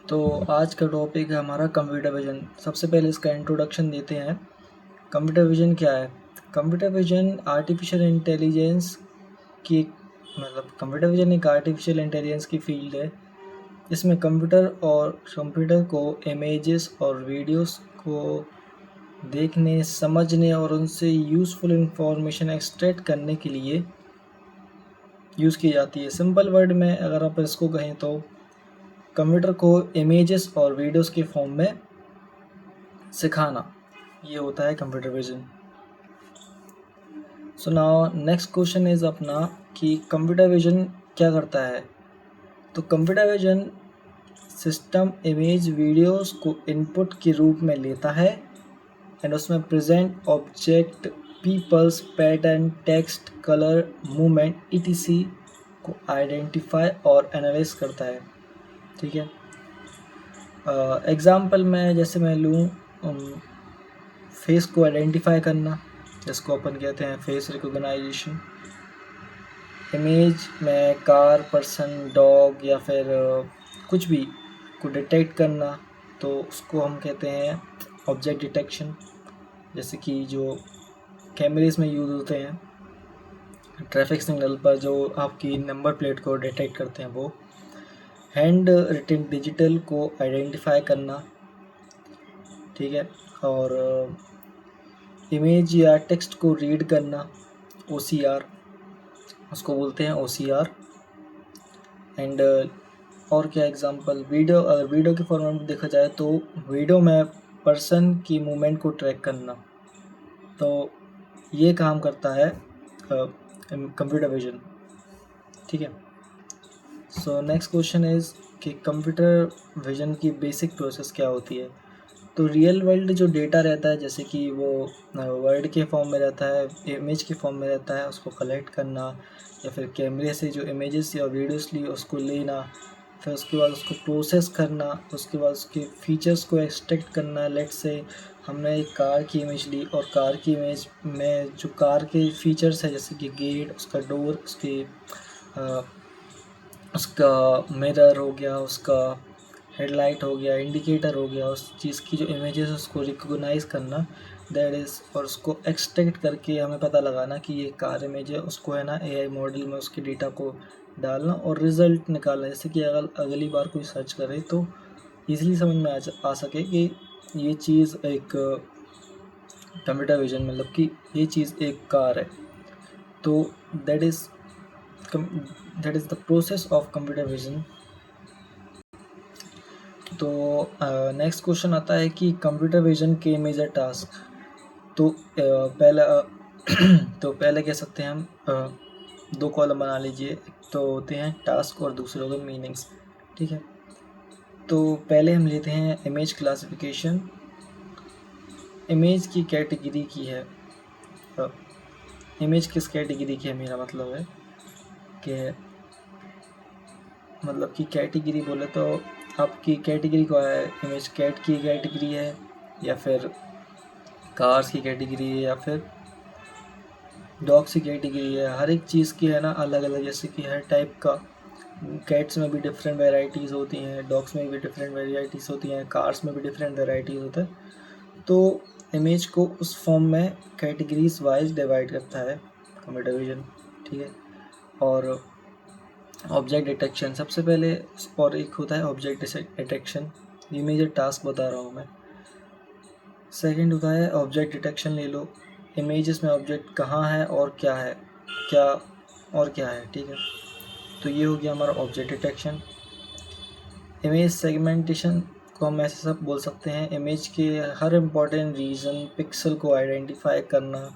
तो आज का टॉपिक है हमारा कंप्यूटर विज़न। सबसे पहले इसका इंट्रोडक्शन देते हैं। कंप्यूटर विज़न क्या है? कंप्यूटर विज़न आर्टिफिशियल इंटेलिजेंस की कंप्यूटर विज़न एक आर्टिफिशियल इंटेलिजेंस की फील्ड है। इसमें कंप्यूटर को इमेजेस और वीडियोस को देखने, समझने और उनसे यूज़फुल इंफॉर्मेशन एक्सट्रैक्ट करने के लिए यूज़ की जाती है। सिंपल वर्ड में अगर आप इसको कहें तो कंप्यूटर को इमेजेस और वीडियोस के फॉर्म में सिखाना, ये होता है computer vision. So now next question is अपना कि कंप्यूटर विज़न क्या करता है। तो computer vision system image videos को इनपुट के रूप में लेता है एंड उसमें present object, peoples, pattern, text, colour, movement etc को आइडेंटिफाई और एनालाइज करता है। ठीक है, एग्ज़ाम्पल में जैसे मैं लूँ फेस को आइडेंटिफाई करना, जिसको अपन कहते हैं फेस रिकॉग्नाइजेशन। इमेज में कार, पर्सन, डॉग या फिर कुछ भी को डिटेक्ट करना, तो उसको हम कहते हैं ऑब्जेक्ट डिटेक्शन। जैसे कि जो कैमरेज में यूज़ होते हैं ट्रैफिक सिग्नल पर, जो आपकी नंबर प्लेट को डिटेक्ट करते हैं वो। हैंड रिटन डिजिटल को आइडेंटिफाई करना, ठीक है। और इमेज या टेक्स्ट को रीड करना, OCR उसको बोलते हैं OCR। एंड और क्या एग्जांपल, वीडियो, अगर वीडियो के फॉर्मेट में देखा जाए तो वीडियो में पर्सन की मूवमेंट को ट्रैक करना, तो ये काम करता है कंप्यूटर विज़न। ठीक है। सो नेक्स्ट क्वेश्चन इज़ कि कंप्यूटर विज़न की बेसिक प्रोसेस क्या होती है। तो रियल वर्ल्ड जो डेटा रहता है, जैसे कि वो वर्ड के फॉर्म में रहता है, इमेज के फॉर्म में रहता है, उसको कलेक्ट करना, या फिर कैमरे से जो इमेजेस या वीडियोस ली उसको लेना, फिर उसके बाद उसको प्रोसेस करना, उसके बाद उसके फीचर्स को एक्सट्रैक्ट करना। लेट्स से हमने एक कार की इमेज ली और कार की इमेज में जो कार के फीचर्स है, जैसे कि गेट, उसका डोर, उसका मिरर हो गया, उसका हेडलाइट हो गया, इंडिकेटर हो गया, उस चीज़ की जो इमेजेस है उसको रिकॉग्नाइज़ करना, दैट इज़, और उसको एक्सट्रैक्ट करके हमें पता लगाना कि ये कार इमेज है। उसको है ना AI मॉडल में उसके डेटा को डालना और रिज़ल्ट निकालना, जैसे कि अगर अगली बार कोई सर्च करे तो ईज़िली समझ में आ सके कि ये चीज़ एक कंप्यूटर विज़न, मतलब कि ये चीज़ एक कार है। तो that is the process of computer vision. तो नेक्स्ट क्वेश्चन आता है कि कंप्यूटर विज़न के मेजर टास्क। तो पहला तो पहले कह सकते हैं हम, दो कॉलम बना लीजिए, एक तो होते हैं टास्क और दूसरे हो गए मीनिंग्स। ठीक है, तो पहले हम लेते हैं इमेज क्लासिफिकेशन। इमेज की कैटेगरी की है, इमेज किस कैटेगरी की है, मेरा मतलब है कि मतलब कि कैटेगरी बोले तो आपकी कैटेगरी क्या है, इमेज कैट की कैटेगरी है या फिर कार्स की कैटेगरी है या फिर डॉग्स की कैटेगरी है। हर एक चीज़ की है ना अलग अलग, जैसे कि हर टाइप का, कैट्स में भी डिफरेंट वेराइटीज़ होती हैं, डॉग्स में भी डिफरेंट वेराइटीज़ होती हैं, कार्स में भी डिफरेंट वेराइटीज़ होता है। तो इमेज को उस फॉर्म में कैटेगरीज वाइज डिवाइड करता है कंप्यूटर विज़न। ठीक है, और ऑब्जेक्ट डिटेक्शन सबसे पहले, और एक होता है ऑब्जेक्ट डिटेक्शन, ये मेजर टास्क बता रहा हूँ मैं। सेकंड होता है ऑब्जेक्ट डिटेक्शन, ले लो इमेजेस में ऑब्जेक्ट कहाँ है और क्या है, क्या और क्या है। ठीक है, तो ये हो गया हमारा ऑब्जेक्ट डिटेक्शन। इमेज सेगमेंटेशन को हम ऐसे सब बोल सकते हैं, इमेज के हर इम्पॉर्टेंट रीजन, पिक्सल को आइडेंटिफाई करना।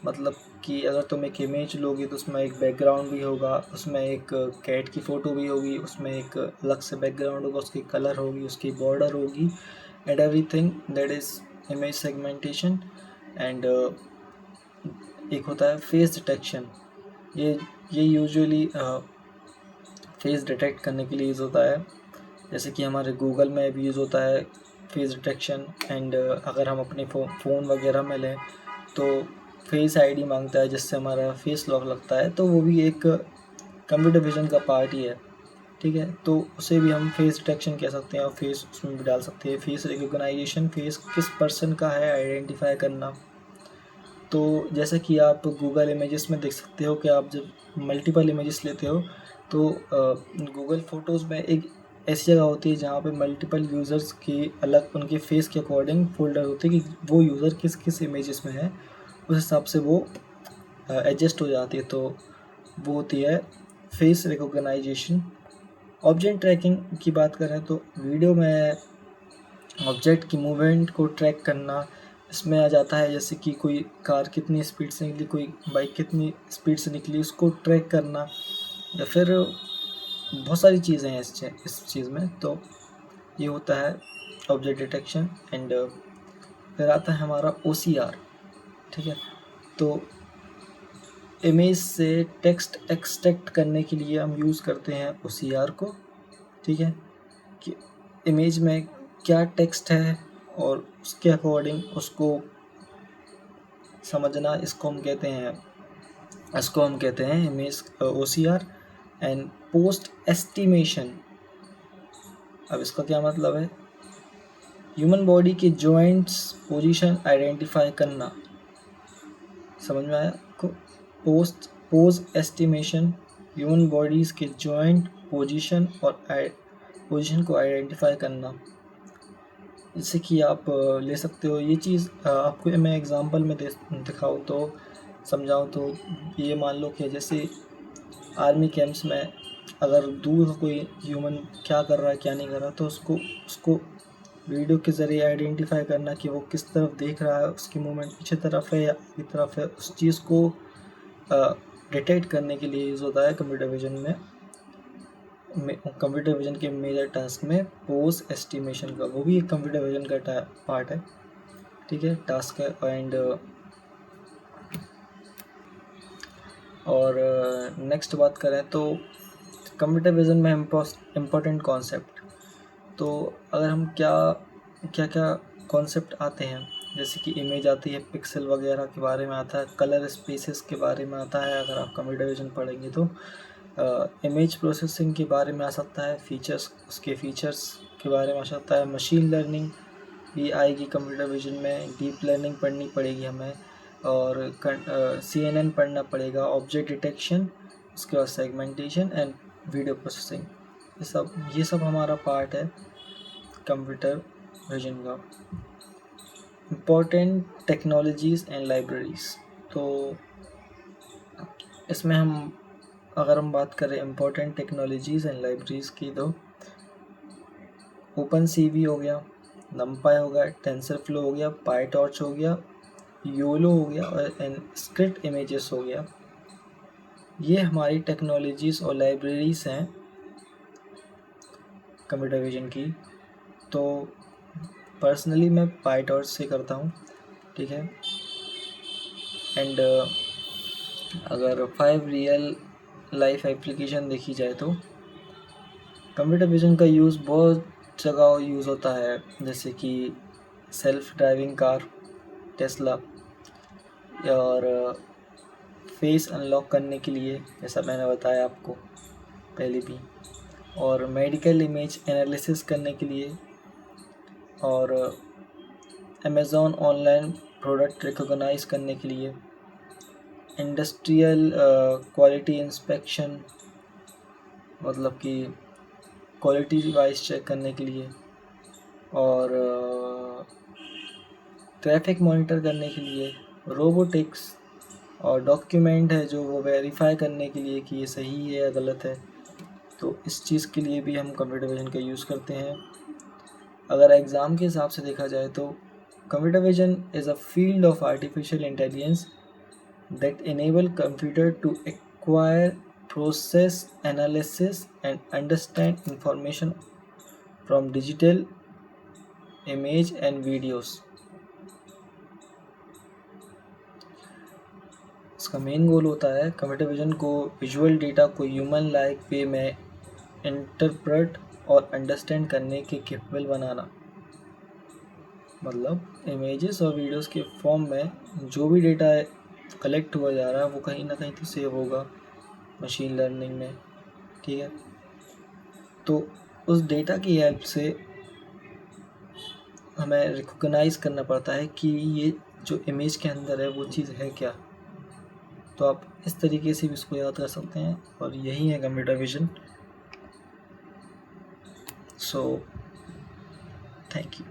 मतलब कि अगर तुम एक इमेज लोगे तो उसमें एक बैकग्राउंड भी होगा, उसमें एक कैट की फ़ोटो भी होगी, उसमें एक अलग से बैकग्राउंड होगा, उसकी कलर होगी, उसकी बॉर्डर होगी, and everything, that is image segmentation. And एक होता है फेस डिटेक्शन। ये यूजुअली फेस डिटेक्ट करने के लिए यूज़ होता है, जैसे कि हमारे गूगल में भी यूज़ होता है फेस डिटेक्शन। एंड अगर हम अपने फ़ोन वगैरह में लें तो फेस आईडी मांगता है, जिससे हमारा फेस लॉक लगता है, तो वो भी एक कंप्यूटर विज़न का पार्ट ही है। ठीक है। तो उसे भी हम फेस डिटेक्शन कह सकते हैं और फेस उसमें भी डाल सकते हैं। फेस रिकॉग्नाइजेशन, फेस किस पर्सन का है आइडेंटिफाई करना। तो जैसे कि आप गूगल इमेजेस में देख सकते हो कि आप जब मल्टीपल इमेजेस लेते हो तो गूगल फ़ोटोज़ में एक ऐसी जगह होती है जहाँ पे मल्टीपल यूज़र्स की अलग उनके फेस के अकॉर्डिंग फ़ोल्डर होते हैं कि वो यूज़र किस किस इमेजेस में है, उस हिसाब से वो एडजस्ट हो जाती है। तो वो होती है फेस रिकॉग्नाइजेशन। ऑब्जेक्ट ट्रैकिंग की बात करें तो वीडियो में ऑब्जेक्ट की मूवमेंट को ट्रैक करना इसमें आ जाता है, जैसे कि कोई कार कितनी स्पीड से निकली, कोई बाइक कितनी स्पीड से निकली, उसको ट्रैक करना, या फिर बहुत सारी चीज़ें हैं इस चीज़ में। तो ये होता है ऑब्जेक्ट डिटेक्शन। एंड फिर आता है हमारा OCR, ठीक है। तो इमेज से टेक्स्ट एक्सट्रैक्ट करने के लिए हम यूज़ करते हैं OCR को, ठीक है, कि इमेज में क्या टेक्स्ट है और उसके अकॉर्डिंग उसको समझना, इसको हम कहते हैं image OCR। And post estimation, अब इसका क्या मतलब है, ह्यूमन बॉडी के जॉइंट्स पोजीशन आइडेंटिफाई करना। समझ में आया आपको? पोज एस्टिमेशन, ह्यूमन बॉडीज़ के जॉइंट पोजीशन और पोजीशन को आइडेंटिफाई करना। जैसे कि आप ले सकते हो ये चीज़, आपको मैं एग्जांपल में दिखाऊँ तो समझाऊँ तो ये मान लो कि जैसे आर्मी कैंप्स में अगर दूर कोई ह्यूमन क्या कर रहा है क्या नहीं कर रहा, तो उसको वीडियो के ज़रिए आइडेंटिफाई करना कि वो किस तरफ देख रहा है, उसकी मूवमेंट पीछे तरफ है या आगे तरफ है, उस चीज़ को डिटेक्ट करने के लिए यूज़ होता है कंप्यूटर विजन में। कंप्यूटर विजन के मेजर टास्क में पोज एस्टिमेशन का, वो भी एक कंप्यूटर विजन का पार्ट है, ठीक है, टास्क है। एंड और नेक्स्ट बात करें तो कंप्यूटर विजन में इम्पोर्टेंट कॉन्सेप्ट, तो अगर हम क्या कॉन्सेप्ट आते हैं, जैसे कि इमेज आती है, पिक्सल वगैरह के बारे में आता है, कलर स्पेसेस के बारे में आता है अगर आप कंप्यूटर विजन पढ़ेंगे तो, इमेज प्रोसेसिंग के बारे में आ सकता है, उसके फीचर्स के बारे में आ सकता है, मशीन लर्निंग भी आएगी कंप्यूटर विजन में, डीप लर्निंग पढ़नी पड़ेगी हमें, और CNN पढ़ना पड़ेगा, ऑब्जेक्ट डिटेक्शन, उसके बाद सेगमेंटेशन एंड वीडियो प्रोसेसिंग, ये सब हमारा पार्ट है कंप्यूटर विजन का। इम्पोर्टेंट टेक्नोलॉजीज़ एंड लाइब्रेरीज़, तो इसमें अगर हम बात करें इम्पोर्टेंट टेक्नोलॉजीज़ एंड लाइब्रेरीज़ की, तो OpenCV हो गया, NumPy हो गया, TensorFlow हो गया, PyTorch हो गया, YOLO हो गया और स्क्रिप्ट इमेजेस हो गया। ये हमारी टेक्नोलॉजीज़ और लाइब्रेरीज़ हैं कंप्यूटर विजन की। तो पर्सनली मैं PyTorch से करता हूँ, ठीक है। एंड अगर 5 रियल लाइफ एप्लीकेशन देखी जाए तो कंप्यूटर विजन का यूज़ बहुत जगह यूज़ होता है, जैसे कि सेल्फ ड्राइविंग कार, टेस्ला, और फेस अनलॉक करने के लिए, जैसा मैंने बताया आपको पहले भी, और मेडिकल इमेज एनालिसिस करने के लिए, और अमेज़ॉन ऑनलाइन प्रोडक्ट रिकॉग्नाइज करने के लिए, इंडस्ट्रियल क्वालिटी इंस्पेक्शन, मतलब कि क्वालिटी वाइज चेक करने के लिए, और ट्रैफिक मॉनिटर करने के लिए, रोबोटिक्स, और डॉक्यूमेंट है जो वो वेरीफाई करने के लिए कि ये सही है या गलत है। तो इस चीज़ के लिए भी हम कंप्यूटर विजन का यूज़ करते हैं। अगर एग्ज़ाम के हिसाब से देखा जाए तो computer vision is a field of artificial intelligence that enable computer to acquire, process, analysis and understand information from digital image and videos। इसका मेन गोल होता है कंप्यूटर विजन को विजुअल डेटा को ह्यूमन लाइक वे में interpret और understand करने के capable बनाना। मतलब इमेजेस और वीडियोस के फॉर्म में जो भी डेटा कलेक्ट हुआ जा रहा है वो कहीं ना कहीं तो सेव होगा मशीन लर्निंग में, ठीक है। तो उस डेटा की हेल्प से हमें रिकॉग्नाइज़ करना पड़ता है कि ये जो इमेज के अंदर है वो चीज़ है क्या। तो आप इस तरीके से भी इसको याद कर सकते हैं और यही है computer vision. So thank you.